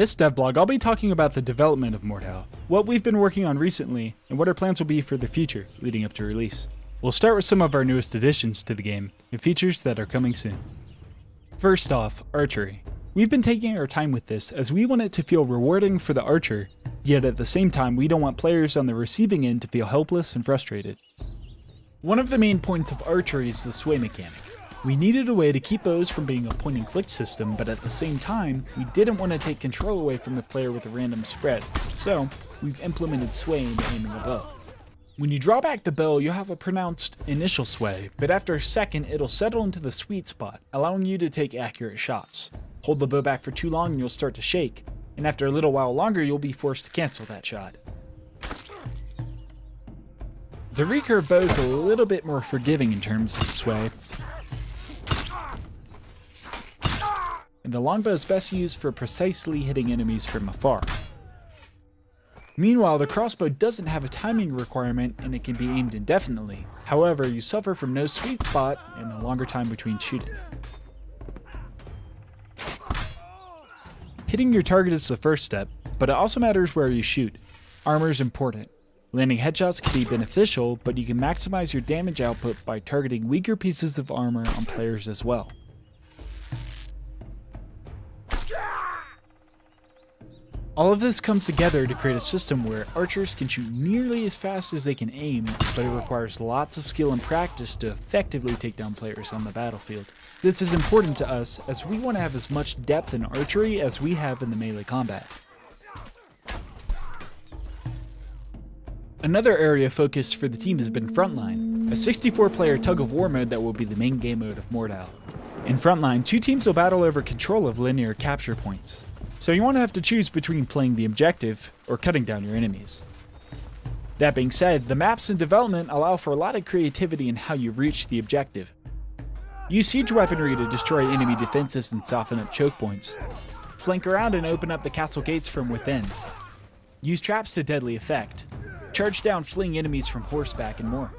this devblog, I'll be talking about the development of Mordhau, what we've been working on recently, and what our plans will be for the future leading up to release. We'll start with some of our newest additions to the game, and features that are coming soon. First off, Archery. We've been taking our time with this as we want it to feel rewarding for the archer, yet at the same time we don't want players on the receiving end to feel helpless and frustrated. One of the main points of Archery is the sway mechanic. We needed a way to keep bows from being a point and click system, but at the same time, we didn't want to take control away from the player with a random spread, so we've implemented sway into aiming a bow. When you draw back the bow, you'll have a pronounced initial sway, but after a second, it'll settle into the sweet spot, allowing you to take accurate shots. Hold the bow back for too long and you'll start to shake, and after a little while longer, you'll be forced to cancel that shot. The recurve bow is a little bit more forgiving in terms of sway, and the longbow is best used for precisely hitting enemies from afar. Meanwhile, the crossbow doesn't have a timing requirement and it can be aimed indefinitely. However, you suffer from no sweet spot and a longer time between shooting. Hitting your target is the first step, but it also matters where you shoot. Armor is important. Landing headshots can be beneficial, but you can maximize your damage output by targeting weaker pieces of armor on players as well. All of this comes together to create a system where archers can shoot nearly as fast as they can aim, but it requires lots of skill and practice to effectively take down players on the battlefield. This is important to us as we want to have as much depth in archery as we have in the melee combat. Another area of focus for the team has been Frontline, a 64-player tug-of-war mode that will be the main game mode of Mordhau. In Frontline, two teams will battle over control of linear capture points. So you won't have to choose between playing the objective or cutting down your enemies. That being said, the maps in development allow for a lot of creativity in how you reach the objective. Use siege weaponry to destroy enemy defenses and soften up choke points. Flank around and open up the castle gates from within. Use traps to deadly effect. Charge down fleeing enemies from horseback and more.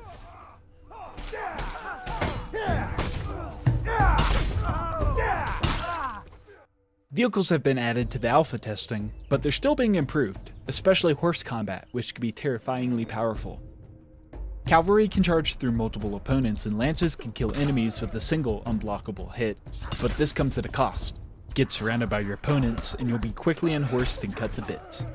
Vehicles have been added to the alpha testing, but they're still being improved, especially horse combat, which can be terrifyingly powerful. Cavalry can charge through multiple opponents, and lances can kill enemies with a single unblockable hit, but this comes at a cost. Get surrounded by your opponents, and you'll be quickly unhorsed and cut to bits.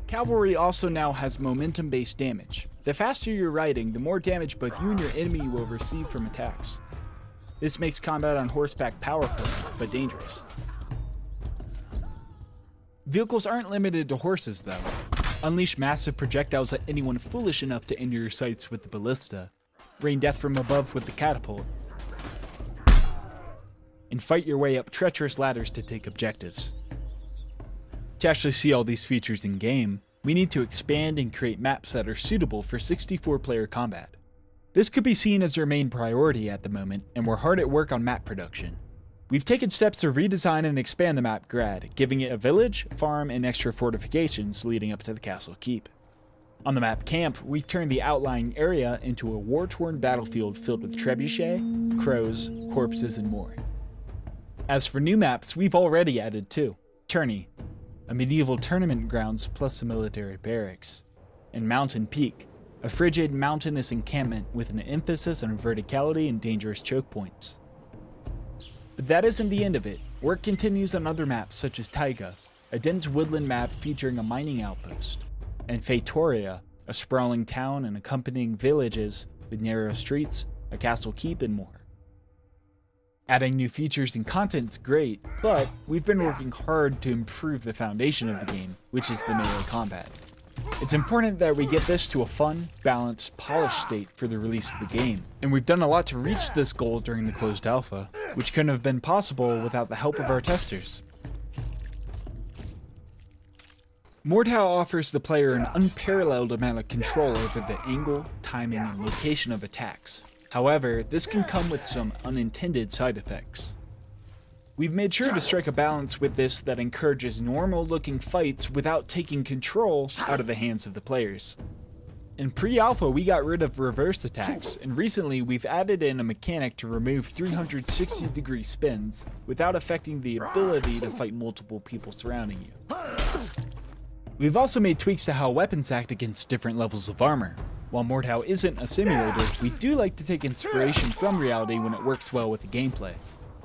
Cavalry also now has momentum-based damage. The faster you're riding, the more damage both you and your enemy will receive from attacks. This makes combat on horseback powerful, but dangerous. Vehicles aren't limited to horses though. Unleash massive projectiles at anyone foolish enough to enter your sights with the ballista, rain death from above with the catapult, and fight your way up treacherous ladders to take objectives. To actually see all these features in game, we need to expand and create maps that are suitable for 64-player combat. This could be seen as our main priority at the moment, and we're hard at work on map production. We've taken steps to redesign and expand the map Grad, giving it a village, farm, and extra fortifications leading up to the castle keep. On the map Camp, we've turned the outlying area into a war-torn battlefield filled with trebuchet, crows, corpses, and more. As for new maps, we've already added two: Tourney, a medieval tournament grounds plus a military barracks, and Mountain Peak, a frigid mountainous encampment with an emphasis on verticality and dangerous choke points. But that isn't the end of it. Work continues on other maps such as Taiga, a dense woodland map featuring a mining outpost, and Feitoria, a sprawling town and accompanying villages with narrow streets, a castle keep, and more. Adding new features and content is great, but we've been working hard to improve the foundation of the game, which is the melee combat. It's important that we get this to a fun, balanced, polished state for the release of the game, and we've done a lot to reach this goal during the closed alpha, which couldn't have been possible without the help of our testers. Mordhau offers the player an unparalleled amount of control over the angle, timing, and location of attacks. However, this can come with some unintended side effects. We've made sure to strike a balance with this that encourages normal-looking fights without taking control out of the hands of the players. In pre-alpha, we got rid of reverse attacks, and recently we've added in a mechanic to remove 360-degree spins without affecting the ability to fight multiple people surrounding you. We've also made tweaks to how weapons act against different levels of armor. While Mordhau isn't a simulator, we do like to take inspiration from reality when it works well with the gameplay.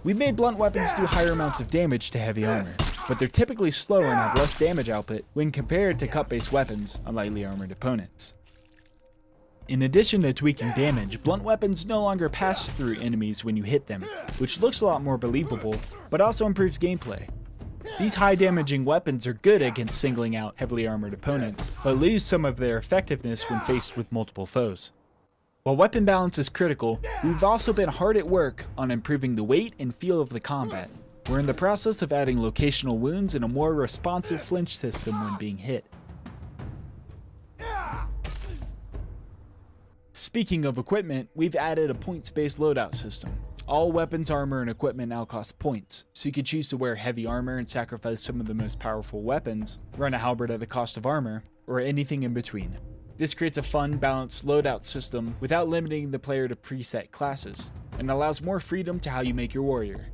We've made blunt weapons do higher amounts of damage to heavy armor, but they're typically slower and have less damage output when compared to cut-based weapons on lightly armored opponents. In addition to tweaking damage, blunt weapons no longer pass through enemies when you hit them, which looks a lot more believable, but also improves gameplay. These high-damaging weapons are good against singling out heavily armored opponents, but lose some of their effectiveness when faced with multiple foes. While weapon balance is critical, we've also been hard at work on improving the weight and feel of the combat. We're in the process of adding locational wounds and a more responsive flinch system when being hit. Speaking of equipment, we've added a points-based loadout system. All weapons, armor, and equipment now cost points, so you can choose to wear heavy armor and sacrifice some of the most powerful weapons, run a halberd at the cost of armor, or anything in between. This creates a fun, balanced loadout system without limiting the player to preset classes, and allows more freedom to how you make your warrior.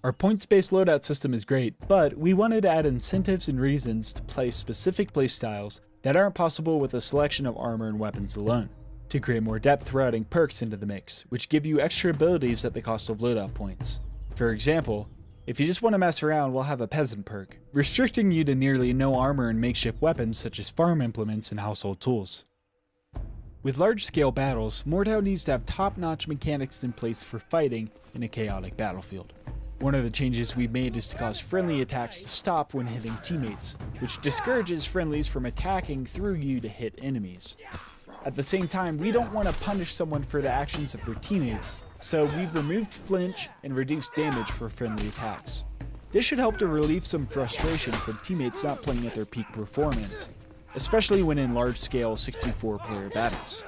Our points-based loadout system is great, but we wanted to add incentives and reasons to play specific playstyles that aren't possible with a selection of armor and weapons alone, to create more depth through adding perks into the mix, which give you extra abilities at the cost of loadout points. For example, if you just want to mess around, we'll have a peasant perk, restricting you to nearly no armor and makeshift weapons such as farm implements and household tools. With large-scale battles, Mordhau needs to have top-notch mechanics in place for fighting in a chaotic battlefield. One of the changes we've made is to cause friendly attacks to stop when hitting teammates, which discourages friendlies from attacking through you to hit enemies. At the same time, we don't want to punish someone for the actions of their teammates, so we've removed flinch and reduced damage for friendly attacks. This should help to relieve some frustration from teammates not playing at their peak performance, especially when in large-scale 64-player battles.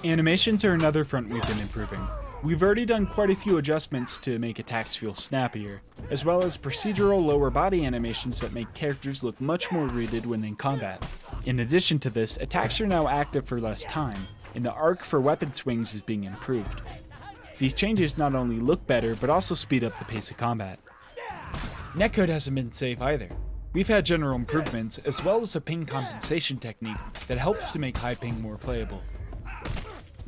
Animations are another front we've been improving. We've already done quite a few adjustments to make attacks feel snappier, as well as procedural lower body animations that make characters look much more rooted when in combat. In addition to this, attacks are now active for less time, and the arc for weapon swings is being improved. These changes not only look better, but also speed up the pace of combat. Netcode hasn't been safe either. We've had general improvements, as well as a ping compensation technique that helps to make high ping more playable.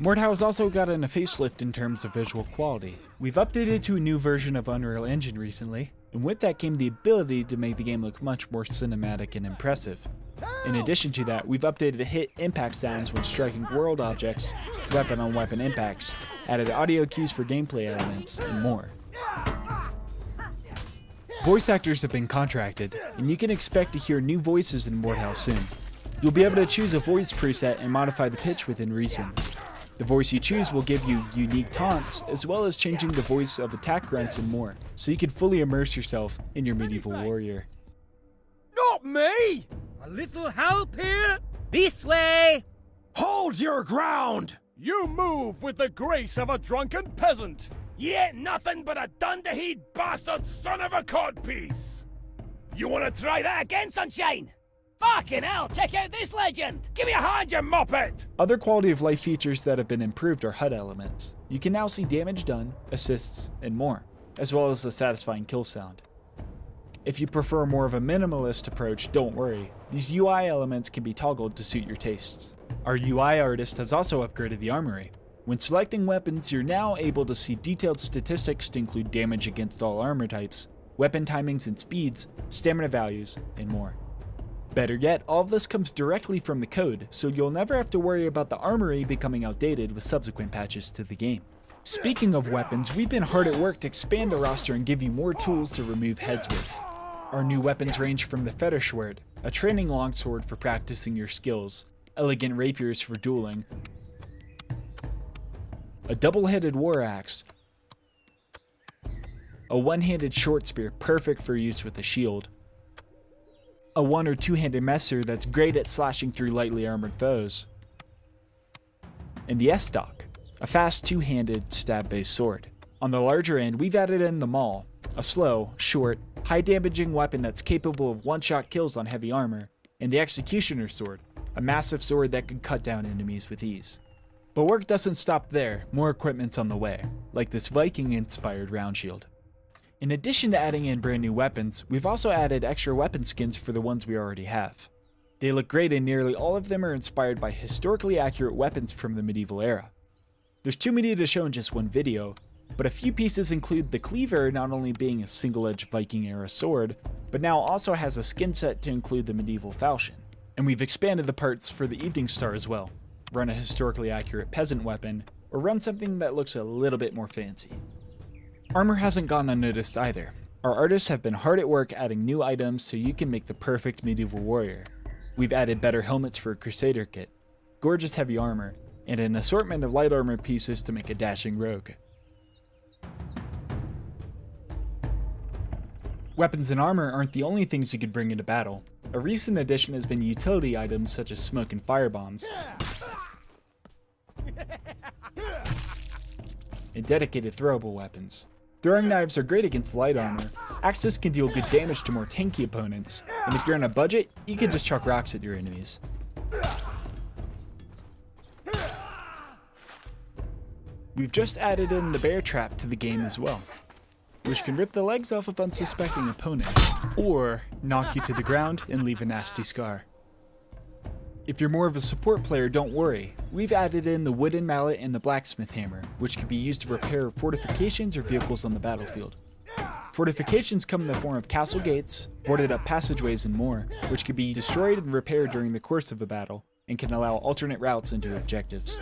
Mordhau has also gotten a facelift in terms of visual quality. We've updated to a new version of Unreal Engine recently, and with that came the ability to make the game look much more cinematic and impressive. In addition to that, we've updated hit impact sounds when striking world objects, weapon-on-weapon impacts, added audio cues for gameplay elements, and more. Voice actors have been contracted, and you can expect to hear new voices in Mordhau soon. You'll be able to choose a voice preset and modify the pitch within reason. The voice you choose will give you unique taunts, as well as changing the voice of attack grunts and more, so you can fully immerse yourself in your medieval warrior. Not me! A little help here? This way! Hold your ground! You move with the grace of a drunken peasant! You ain't nothing but a dunderhead bastard son of a codpiece! You wanna try that again, Sunshine? Fucking hell, check out this legend! Give me a hand, you muppet! Other quality of life features that have been improved are HUD elements. You can now see damage done, assists, and more, as well as a satisfying kill sound. If you prefer more of a minimalist approach, don't worry. These UI elements can be toggled to suit your tastes. Our UI artist has also upgraded the armory. When selecting weapons, you're now able to see detailed statistics to include damage against all armor types, weapon timings and speeds, stamina values, and more. Better yet, all of this comes directly from the code, so you'll never have to worry about the armory becoming outdated with subsequent patches to the game. Speaking of weapons, we've been hard at work to expand the roster and give you more tools to remove heads with. Our new weapons range from the fetish sword, a training longsword for practicing your skills, elegant rapiers for dueling, a double-headed war axe, a one-handed short spear perfect for use with a shield, a one- or two-handed messer that's great at slashing through lightly armored foes, and the S-stock, a fast two-handed stab-based sword. On the larger end, we've added in the maul, a slow, short, high damaging weapon that's capable of one-shot kills on heavy armor, and the Executioner's Sword, a massive sword that can cut down enemies with ease. But work doesn't stop there, more equipment's on the way, like this Viking-inspired round shield. In addition to adding in brand new weapons, we've also added extra weapon skins for the ones we already have. They look great and nearly all of them are inspired by historically accurate weapons from the medieval era. There's too many to show in just one video, but a few pieces include the cleaver not only being a single-edged Viking era sword, but now also has a skin set to include the medieval falchion. And we've expanded the parts for the Evening Star as well. Run a historically accurate peasant weapon, or run something that looks a little bit more fancy. Armor hasn't gone unnoticed either. Our artists have been hard at work adding new items so you can make the perfect medieval warrior. We've added better helmets for a Crusader kit, gorgeous heavy armor, and an assortment of light armor pieces to make a dashing rogue. Weapons and armor aren't the only things you can bring into battle. A recent addition has been utility items such as smoke and fire bombs, and dedicated throwable weapons. Throwing knives are great against light armor, axes can deal good damage to more tanky opponents, and if you're on a budget, you can just chuck rocks at your enemies. We've just added in the bear trap to the game as well, which can rip the legs off of unsuspecting opponents, or knock you to the ground and leave a nasty scar. If you're more of a support player, don't worry. We've added in the wooden mallet and the blacksmith hammer, which can be used to repair fortifications or vehicles on the battlefield. Fortifications come in the form of castle gates, boarded up passageways, and more, which can be destroyed and repaired during the course of a battle, and can allow alternate routes into objectives.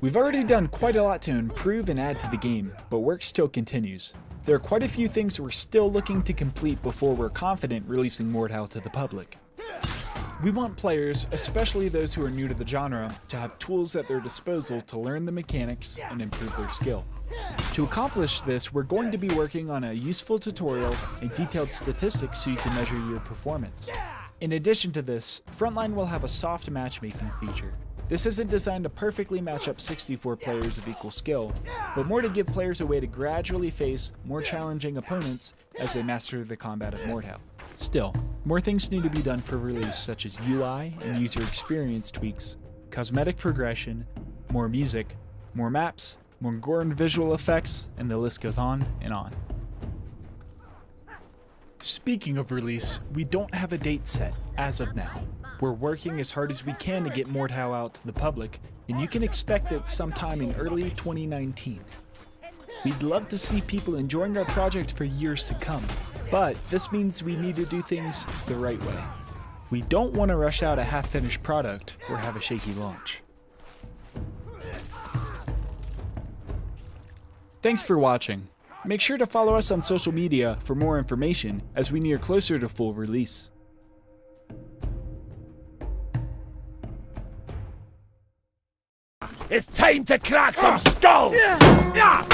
We've already done quite a lot to improve and add to the game, but work still continues. There are quite a few things we're still looking to complete before we're confident releasing Mordhau to the public. We want players, especially those who are new to the genre, to have tools at their disposal to learn the mechanics and improve their skill. To accomplish this, we're going to be working on a useful tutorial and detailed statistics so you can measure your performance. In addition to this, Frontline will have a soft matchmaking feature. This isn't designed to perfectly match up 64 players of equal skill, but more to give players a way to gradually face more challenging opponents as they master the combat of Mordhau. Still, more things need to be done for release, such as UI and user experience tweaks, cosmetic progression, more music, more maps, more gore and visual effects, and the list goes on and on. Speaking of release, we don't have a date set as of now. We're working as hard as we can to get Mordhau out to the public, and you can expect it sometime in early 2019. We'd love to see people enjoying our project for years to come, but this means we need to do things the right way. We don't want to rush out a half-finished product or have a shaky launch. Thanks for watching. Make sure to follow us on social media for more information as we near closer to full release. It's time to crack some skulls! Yeah!